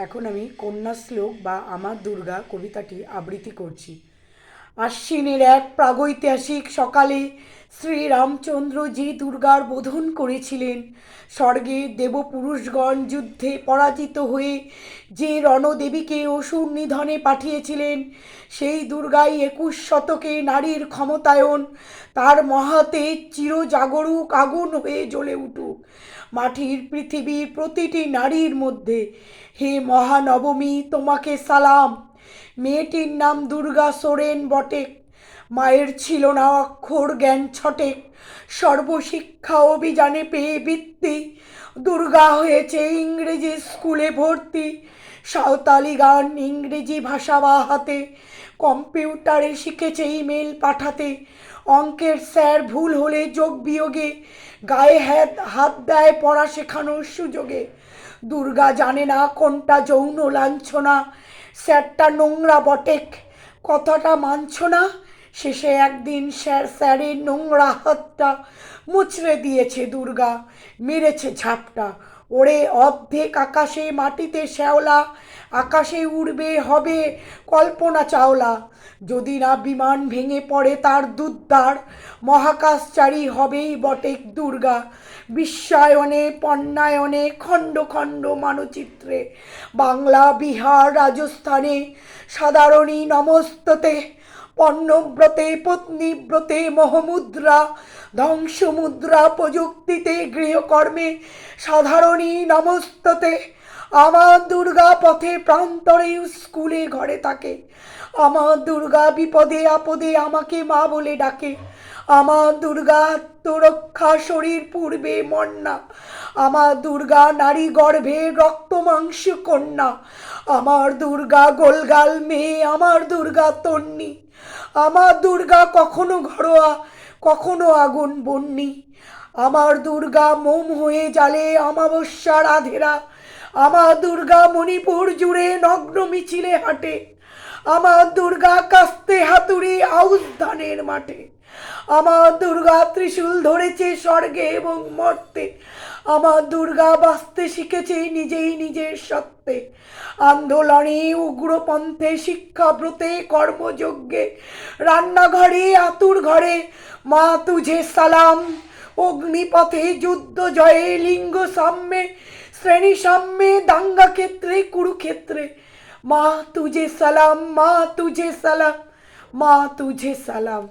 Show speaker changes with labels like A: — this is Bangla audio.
A: এখন আমি কন্যা শ্লোক বা আমার দুর্গা কবিতাটি আবৃত্তি করছি। আশ্বিনের এক প্রাগৈতিহাসিক সকালে শ্রীরামচন্দ্র যে দুর্গার বোধন করেছিলেন, স্বর্গে দেবপুরুষগণ যুদ্ধে পরাজিত হয়ে যে রণদেবীকে অসুর নিধনে পাঠিয়েছিলেন, সেই দুর্গাই 21 শতকে নারীর ক্ষমতায়ন, তার মহাতে চিরজাগরুক আগুন হয়ে জ্বলে উঠুক মাটির পৃথিবীর প্রতিটি নারীর মধ্যে। হে মহানবমী, তোমাকে সালাম। মেয়েটির নাম দুর্গা সোরেন বটে, মায়ের ছিল না অক্ষর জ্ঞান ছটেক, সর্বশিক্ষা অভিযানে পেয়ে বৃত্তি, দুর্গা হয়েছে ইংরেজি স্কুলে ভর্তি। সাঁওতালি গান ইংরেজি ভাষা বা হাতে, কম্পিউটারে শিখেছে ইমেল পাঠাতে, অঙ্কের স্যার ভুল হলে যোগ বিয়োগে গায়ে হাত দেয় পড়া শেখানোর সুযোগে। দুর্গা জানে না কোনটা যৌন লাঞ্ছনা, স্যারটা নোংরা বটেক, কথাটা মানছ না। শেষে একদিন স্যারের নোংরা হাতটা মুচড়ে দিয়েছে দুর্গা, মেরেছে ঝাপটা। ওরে অর্ধেক আকাশে মাটিতে শ্যাওলা, আকাশে উড়বে হবে কল্পনা চাওলা। যদি না বিমান ভেঙে পড়ে তার দুদ্দার, মহাকাশচারী হবেই বটেক দুর্গা। বিশ্বায়নে পণ্যায়নে খণ্ড খণ্ড মানচিত্রে, বাংলা বিহার রাজস্থানে সাধারণী নমস্ততে, পণ্যব্রতে পত্নীব্রতে মোহমুদ্রা, ধ্বংসমুদ্রা প্রযুক্তিতে গৃহকর্মে সাধারণী নমস্ততে। আমার দুর্গা পথে প্রান্তরে স্কুলে ঘরে থাকে, আমার দুর্গা বিপদে আপদে আমাকে মা বলে ডাকে। আমার দুর্গা আত্মরক্ষা শরীর পূর্বে মন্না, আমার দুর্গা নারী গর্ভে রক্ত মাংস কন্যা, আমার দুর্গা গোলগাল মেয়ে, আমার দুর্গা তন্নি, আমার দুর্গা কখনো ঘরোয়া কখনো আগুন বন্যি, আমার দুর্গা মোম হয়ে জ্বালে অমাবস্যার আধেরা, আমার দুর্গা মণিপুর জুড়ে নগ্ন মিছিলে হাঁটে, আমার দুর্গা কাস্তে হাতুড়ি আউশ ধানের মাঠে, আমার দুর্গা ত্রিশূল ধরেছে স্বর্গে এবং মর্তে, আমার দুর্গা বাঁচতে শিখেছে নিজেই নিজের সত্ত্বে। আন্দোলনে উগ্রপন্থে শিক্ষাব্রতে কর্মযজ্ঞে রান্নাঘরে আতুর ঘরে মা তুঝে সালাম। অগ্নিপথে যুদ্ধ জয়ে লিঙ্গ সাম্যে শ্রেণী সাম্যে দাঙ্গা ক্ষেত্রে কুরুক্ষেত্রে মা তুঝে সালাম, মা তুঝে সালাম, মা তুঝে সালাম।